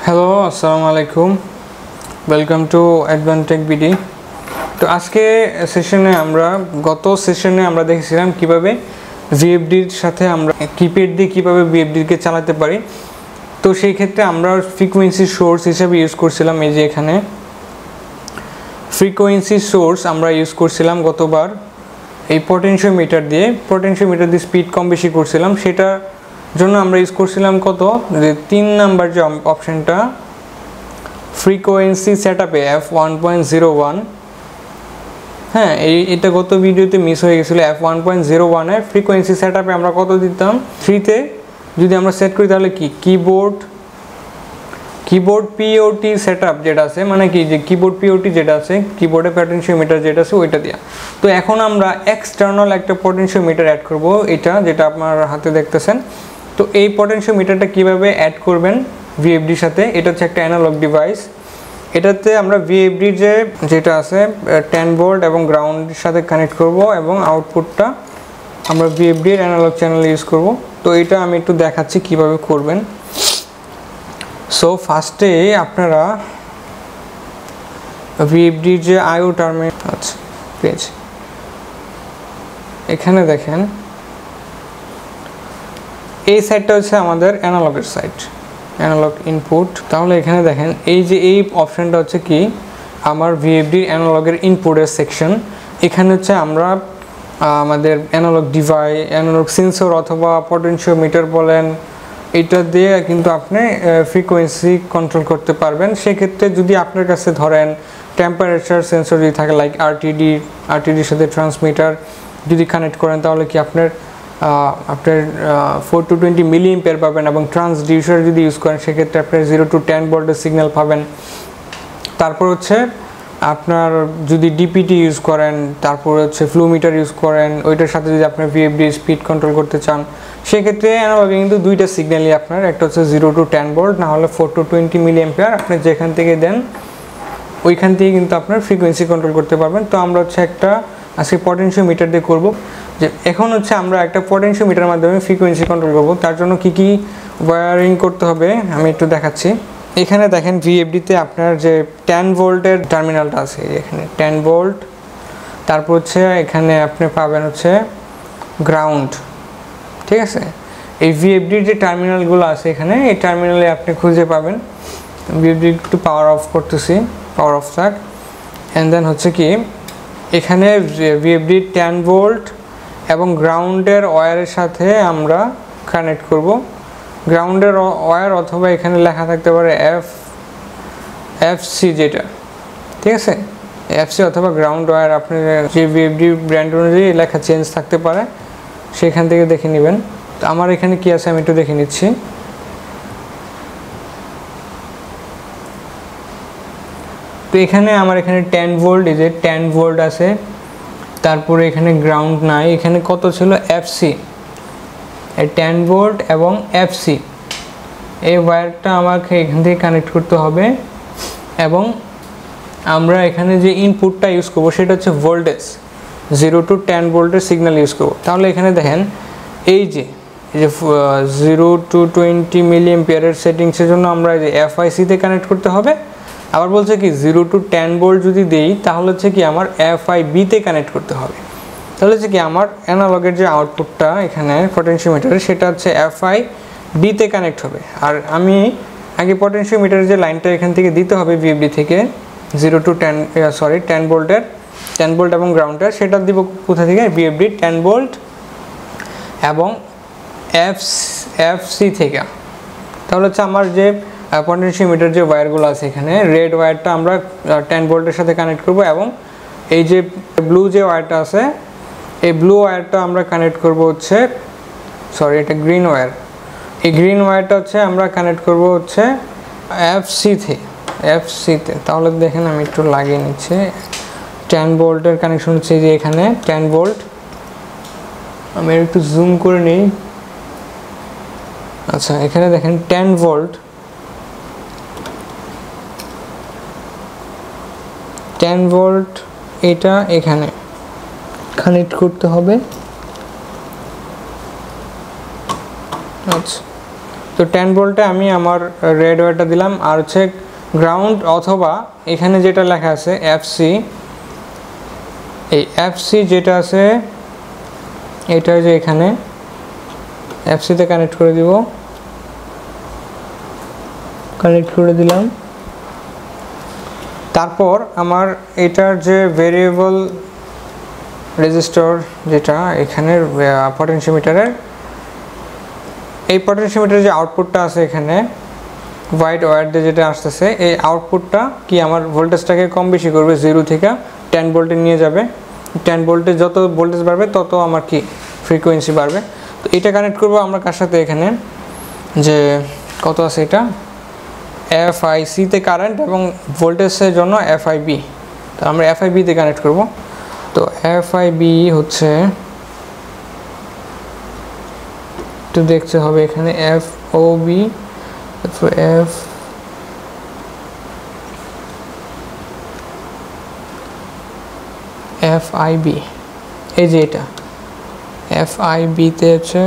Hello, আসসালামু আলাইকুম। Welcome to Advantech BD. তো আজকে গত সেশনে আমরা দেখেছিলাম কিভাবে ভিএফডির সাথে আমরা কিপ্যাড দিয়ে কীভাবে ভিএফডিকে চালাতে পারি। তো সেই ক্ষেত্রে আমরা ফ্রিকোয়েন্সি সোর্স হিসেবে ইউজ করছিলাম। এই যে এখানে ফ্রিকোয়েন্সি সোর্স আমরা ইউজ করছিলাম গতবার এই পটেনশিওমিটার দিয়ে স্পিড কম বেশি করছিলাম। সেটার জন্য আমরা ইউজ করছিলাম কত, যে 3 নাম্বার যে অপশনটা ফ্রিকোয়েন্সি সেটআপে F1.01। হ্যাঁ, এটা গত ভিডিওতে মিস হয়ে গেছিলো। F1.01 এর ফ্রিকোয়েন্সি সেটআপে আমরা কত দিতাম, 3-তে যদি আমরা সেট করি তাহলে কি কিবোর্ড পিওটি সেটআপ যেটা আছে, মানে কি যে কিবোর্ড পিওটি যেটা আছে, কিবোর্ডে পটেনশিওমিটার যেটা আছে ওইটা দিয়া। তো এখন আমরা এক্সটার্নাল একটা পটেনশিওমিটার অ্যাড করব, এটা যেটা আপনার হাতে দেখতেছেন। তো এই পটেনশিওমিটারটা কিভাবে অ্যাড করবেন ভিএফডির সাথে, এটা হচ্ছে একটা অ্যানালগ ডিভাইস। এটাতে আমরা ভিএফডির যেটা আছে 10 ভোল্ট এবং গ্রাউন্ডের সাথে কানেক্ট করব এবং আউটপুটটা আমরা ভিএফডির অ্যানালগ চ্যানেল ইউজ করব। তো এটা আমি একটু দেখাচ্ছি কিভাবে করবেন। সো ফার্স্টে আপনারা ভিএফডির যে আইও টার্মিনাল আছে পেজ, এখানে দেখেন এই সাইডটা হচ্ছে আমাদের অ্যানালগের সাইড, অ্যানালগ ইনপুট। তাহলে এখানে দেখেন এই অপশানটা হচ্ছে কি আমার ভিএফডির অ্যানালগের ইনপুটের সেকশন। এখানে হচ্ছে আমরা আমাদের অ্যানালগ ডিভাইস, অ্যানালগ সেন্সর অথবা পটেনশিওমিটার বলেন, এটা দিয়ে কিন্তু আপনি ফ্রিকোয়েন্সি কন্ট্রোল করতে পারবেন। সেক্ষেত্রে যদি আপনার কাছে ধরেন টেম্পারেচার সেন্সর যদি থাকে, লাইক আরটিডির সাথে ট্রান্সমিটার যদি কানেক্ট করেন, তাহলে কি আপনার 4 to 20 মিলিঅ্যাম্পিয়ার পাবেন। এবং ট্রান্সডিউসার যদি ইউজ করেন সেক্ষেত্রে আপনার 0 to 10 ভোল্টের সিগন্যাল পাবেন। তারপর হচ্ছে আপনার যদি ডিপিটি ইউজ করেন, তারপর হচ্ছে ফ্লুমিটার ইউজ করেন, ওইটার সাথে যদি আপনার ভিএফডি স্পিড কন্ট্রোল করতে চান, সেক্ষেত্রে অ্যানালগে কিন্তু দুইটা সিগন্যালই আপনার, একটা হচ্ছে 0 to 10 ভোল্ট, না হলে 4 to 20 মিলিঅ্যাম্পিয়ার। আপনি যেখান থেকে দেন ওইখান থেকে কিন্তু আপনার ফ্রিকোয়েন্সি কন্ট্রোল করতে পারবেন। তো আমরা হচ্ছে একটা আজকে পটেনশিওমিটার দিয়ে করব। যে এখন হচ্ছে আমরা একটা পটেনশিওমিটারের মাধ্যমে ফ্রিকোয়েন্সি কন্ট্রোল করব। তার জন্য কি ওয়্যারিং করতে হবে আমি একটু দেখাচ্ছি। এখানে দেখেন ভিএফডিতে আপনার যে 10 ভোল্টের টার্মিনালটা আছে, এখানে 10 ভোল্ট। তারপর হচ্ছে এখানে আপনি পাবেন হচ্ছে গ্রাউন্ড, ঠিক আছে। এই ভিএফডির যে টার্মিনালগুলো আছে এখানে, এই টার্মিনালে আপনি খুঁজে পাবেন। ভিএফডি একটু পাওয়ার অফ করতেছি, পাওয়ার অফ থাক। অ্যান্ড দেন হচ্ছে কি এখানে ভিএফডি 10 ভোল্ট এবং গ্রাউন্ডের ওয়্যারের সাথে আমরা কানেক্ট করব। গ্রাউন্ডের ওয়্যার অথবা এখানে লেখা থাকতে পারে এফসি যেটা, ঠিক আছে, এফসি অথবা গ্রাউন্ড ওয়্যার। আপনি যে ভিএফডি ব্র্যান্ড অনুযায়ী লেখা চেঞ্জ থাকতে পারে, সেখান থেকে দেখে নেবেন। তো আমার এখানে কি আছে আমি একটু দেখে নিচ্ছি। তো এখানে আমার এখানে 10 ভোল্ট, এই যে 10 ভোল্ট আছে। তারপরে এখানে গ্রাউন্ড নাই, এখানে কত ছিল এফসি, 10 ভোল্ট এবং এফসি। এই ওয়্যারটা আমাকে এখান থেকে কানেক্ট করতে হবে এবং আমরা এখানে যে ইনপুটটা ইউজ করব সেটা হচ্ছে ভোল্টেজ, 0 to 10 ভোল্টের সিগন্যাল ইউজ করব। তাহলে এখানে দেখেন এই যে 0 to 20 মিলিঅ্যাম্পিয়ারের সেটিংসের জন্য আমরা এই যে এফআইসিতে কানেক্ট করতে হবে। আবার বলছে কি 0 to 10 ভোল্ট যদি দেই তাহলে হচ্ছে কি আমার এফআইবিতে কানেক্ট করতে হবে। তাহলে হচ্ছে কি আমার অ্যানালগের যে আউটপুটটা এখানে পটেনশিওমিটারে, সেটা হচ্ছে এফআইবিতে কানেক্ট হবে। আর আমি আগে পটেনশিওমিটারের যে লাইনটা এখান থেকে দিতে হবে ভিএফডি থেকে 0 to 10 ভোল্টের, 10 ভোল্ট এবং গ্রাউন্ডের, সেটা দিব কোথা থেকে, ভিএফডি 10 ভোল্ট এবং এফসি থেকে। তাহলে হচ্ছে আমার যে পটেনশিওমিটার যে ওয়্যারগুলো আছে এখানে, রেড ওয়্যারটা আমরা 10 ভোল্টের সাথে কানেক্ট করব এবং এই যে ব্লু যে ওয়্যারটা আছে, এই ব্লু ওয়্যারটা আমরা কানেক্ট করব হচ্ছে, এটা গ্রিন ওয়্যার। এই গ্রিন ওয়্যারটা হচ্ছে আমরা কানেক্ট করব হচ্ছে এফসিতে। তাহলে দেখেন আমি একটু লাগিয়ে নিচ্ছি। 10 ভোল্টের কানেকশন হচ্ছে যে এখানে 10 ভোল্ট। আমি একটু জুম করে নিই। আচ্ছা, এখানে দেখেন 10 ভোল্ট, 10 ভোল্ট এটা এখানে কানেক্ট করতে হবে। আচ্ছা, তো 10 ভোল্টে আমি আমার রেড ওয়্যারটা দিলাম, আর হচ্ছে গ্রাউন্ড অথবা এখানে যেটা লেখা আছে এফসি, এই এফসি যেটা আছে এটা যে এখানে এফসিতে কানেক্ট করে দিব, কানেক্ট করে দিলাম। তারপর আমার এটার যে ভেরিয়েবল রেজিস্টর যেটা এখানে পটেনশিওমিটারের, এই পটেনশিওমিটারের যে আউটপুটটা আছে এখানে হোয়াইট ওয়্যার দিয়ে যেটা আসতেছে, এই আউটপুটটা কি আমার ভোল্টেজটাকে কম বেশি করবে, 0 থেকে 10 ভোল্টে নিয়ে যাবে। 10 ভোল্টে যত ভোল্টেজ বাড়বে তত আমার কি ফ্রিকোয়েন্সি বাড়বে। তো এটা কানেক্ট করবো আমরা কার সাথে, এখানে যে কত আছে এটা এফআইসিতে কারেন্ট এবং ভোল্টেজের জন্য এফআইবি, তো আমরা এফআইবিতে কানেক্ট করব। তো এফআইবি হচ্ছে একটু দেখতে হবে এখানে এফওবি, এফআইবি, এই যে এটা এফআইবিতে হচ্ছে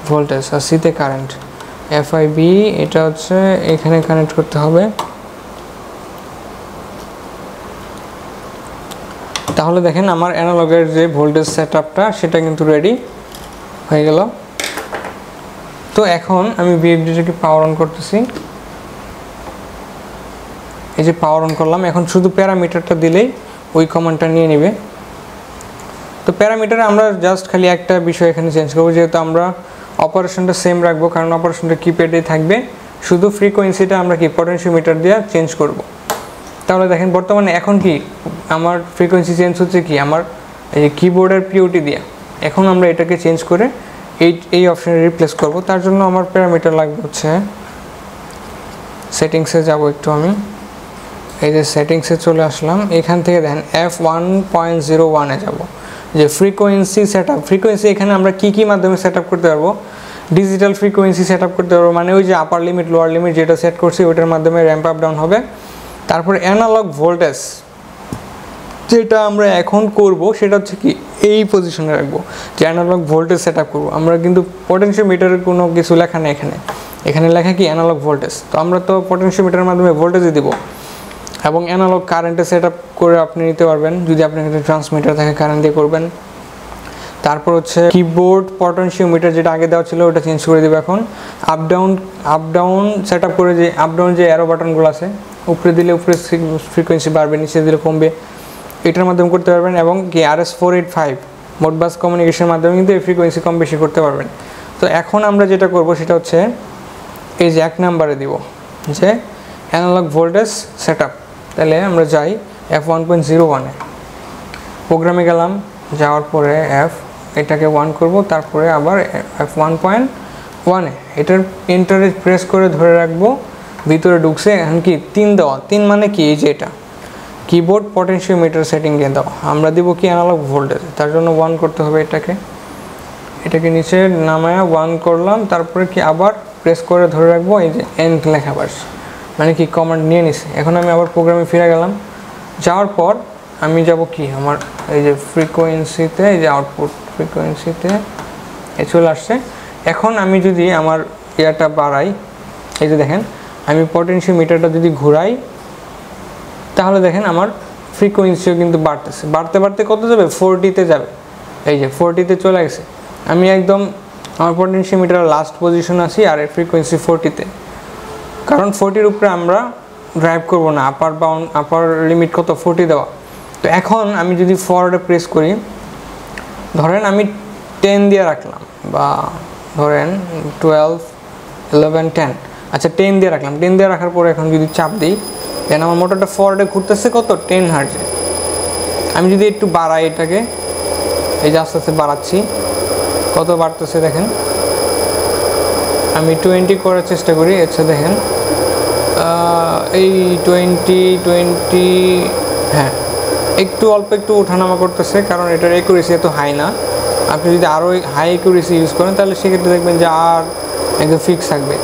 ভোল্টেজ আর সিতে কারেন্ট। এফআইবি এটা হচ্ছে এখানে কানেক্ট করতে হবে। তাহলে দেখেন আমার অ্যানালগের যে ভোল্টেজ সেটআপটা সেটা কিন্তু রেডি হয়ে গেল। তো এখন আমি ভিএফডিটাকে পাওয়ার অন করতেছি, এই যে পাওয়ার অন করলাম। এখন শুধু প্যারামিটারটা দিলেই ওই কমান্ডটা নিয়ে নেবে। তো প্যারামিটারে আমরা জাস্ট খালি একটা বিষয় এখানে চেঞ্জ করবো, যেহেতু আমরা অপারেশনটা সেম রাখবো, কারণ অপারেশনটা কিপ্যাডে থাকবে, শুধু ফ্রিকোয়েন্সিটা আমরা কি পটেনশিওমিটার দিয়ে চেঞ্জ করব। তাহলে দেখেন বর্তমানে এখন কি আমার ফ্রিকোয়েন্সি চেঞ্জ হচ্ছে কি আমার এই কিবোর্ডের পিওটি দিয়ে। এখন আমরা এটাকে চেঞ্জ করে এই অপশানে রিপ্লেস করব। তার জন্য আমার প্যারামিটার লাগবে হচ্ছে সেটিংসে যাব একটু, আমি এই যে সেটিংসে চলে আসলাম। এখান থেকে দেখেন F1.01-এ যাব, যে ফ্রিকোয়েন্সি সেটআপ। ফ্রিকোয়েন্সি এখানে আমরা কি মাধ্যমে সেটআপ করতে পারবো, ডিজিটাল ফ্রিকোয়েন্সি সেটআপ করতে পারবো, মানে ওই যে আপার লিমিট লোয়ার লিমিট যেটা সেট করছি ওইটার মাধ্যমে র্যাম্প আপ ডাউন হবে। তারপর অ্যানালগ ভোল্টেজ যেটা আমরা এখন করব সেটা হচ্ছে কি এই পজিশনে রাখবো, যে অ্যানালগ ভোল্টেজ সেটআপ করব। আমরা কিন্তু পটেনশিওমিটারের কোনো কিছু লেখা নেই এখানে লেখা কি অ্যানালগ ভোল্টেজ। তো আমরা তো পটেনশিওমিটারের মাধ্যমে ভোল্টেজই দিব, এবং অ্যানালগ কারেন্টে সেটআপ করে আপনি নিতে পারবেন, যদি আপনার কাছে ট্রান্সমিটার থাকে কারেন্ট দিয়ে করবেন। তারপর হচ্ছে কিবোর্ড পটেনশিওমিটার যেটা আগে দেওয়া ছিল ওটা চেঞ্জ করে দেবে। এখন আপ ডাউন সেটআপ করে, যে আপ ডাউন যে অ্যারো বাটনগুলো আছে, উপরে দিলে উপরে ফ্রিকোয়েন্সি বাড়বে, নিচে দিলে কমবে, এটার মাধ্যমে করতে পারবেন। এবং কি RS485 মোডবাস কমিউনিকেশনের মাধ্যমে কিন্তু এই ফ্রিকোয়েন্সি কম বেশি করতে পারবেন। তো এখন আমরা যেটা করব সেটা হচ্ছে এই যে 1 নম্বরে দিব যে অ্যানালগ ভোল্টেজ সেটআপ। তাহলে আমরা যাই F1.01-এ, প্রোগ্রামে গেলাম, যাওয়ার পরে এটাকে 1 করব, তারপরে আবার F1.1-এ এটার এন্টারে প্রেস করে ধরে রাখবো। ভিতরে ঢুকছে, এখন কি 3 দেওয়া, 3 মানে কি এই যে এটা কিবোর্ড পটেনশিওমিটার সেটিংয়ে দাও, আমরা দিব কি অ্যানালগ ভোল্টেজ, তার জন্য 1 করতে হবে। এটাকে নিচে নামায়া 1 করলাম, তারপরে কি আবার প্রেস করে ধরে রাখবো, এই যে এন্ড লেখা বাস, মানে কি কমান্ড নিয়ে নিছে। এখন আমি আবার প্রোগ্রামে ফিরে গেলাম, যাওয়ার পর আমি যাব কি আমার এই যে ফ্রিকোয়েন্সিতে, এই যে আউটপুট ফ্রিকোয়েন্সিতে চলে আসছে। এখন আমি যদি আমার ইয়াটা বাড়াই, এই যে দেখেন আমি পটেনশিওমিটারটা যদি ঘুরাই, তাহলে দেখেন আমার ফ্রিকোয়েন্সিও কিন্তু বাড়তেছে, বাড়তে বাড়তে কত যাবে 40-তে যাবে। এই যে 40-তে চলে গেছে, আমি একদম আমার পটেনশিওমিটার লাস্ট পজিশন আছি, আর এর ফ্রিকোয়েন্সি 40-তে, কারণ 40-এর উপরে আমরা ড্রাইভ করব না, আপার লিমিট কত 40 দেওয়া। তো এখন আমি যদি ফরওয়ার্ডে প্রেস করি, ধরেন আমি 10 দিয়ে রাখলাম, বা ধরেন 12, 11, 10, আচ্ছা 10 দিয়ে রাখলাম। 10 দিয়ে রাখার পরে এখন যদি চাপ দিই, দেন আমার মোটরটা ফরওয়ার্ডে ঘুরতেছে কত 10 হার্টজে। আমি যদি একটু বাড়াই এটাকে, এই যে আস্তে আস্তে বাড়াচ্ছি, কত বাড়তেছে দেখেন। আমি 20 করার চেষ্টা করি, আচ্ছা দেখেন এই 20, হ্যাঁ একটু অল্প একটু ওঠানামা করতেছে, কারণ এটার অ্যাকুরেসি এত হাই না। আপনি যদি আরও হাই অ্যাকুরেসি ইউজ করেন তাহলে সেক্ষেত্রে দেখবেন যে আর একদম ফিক্স থাকবে।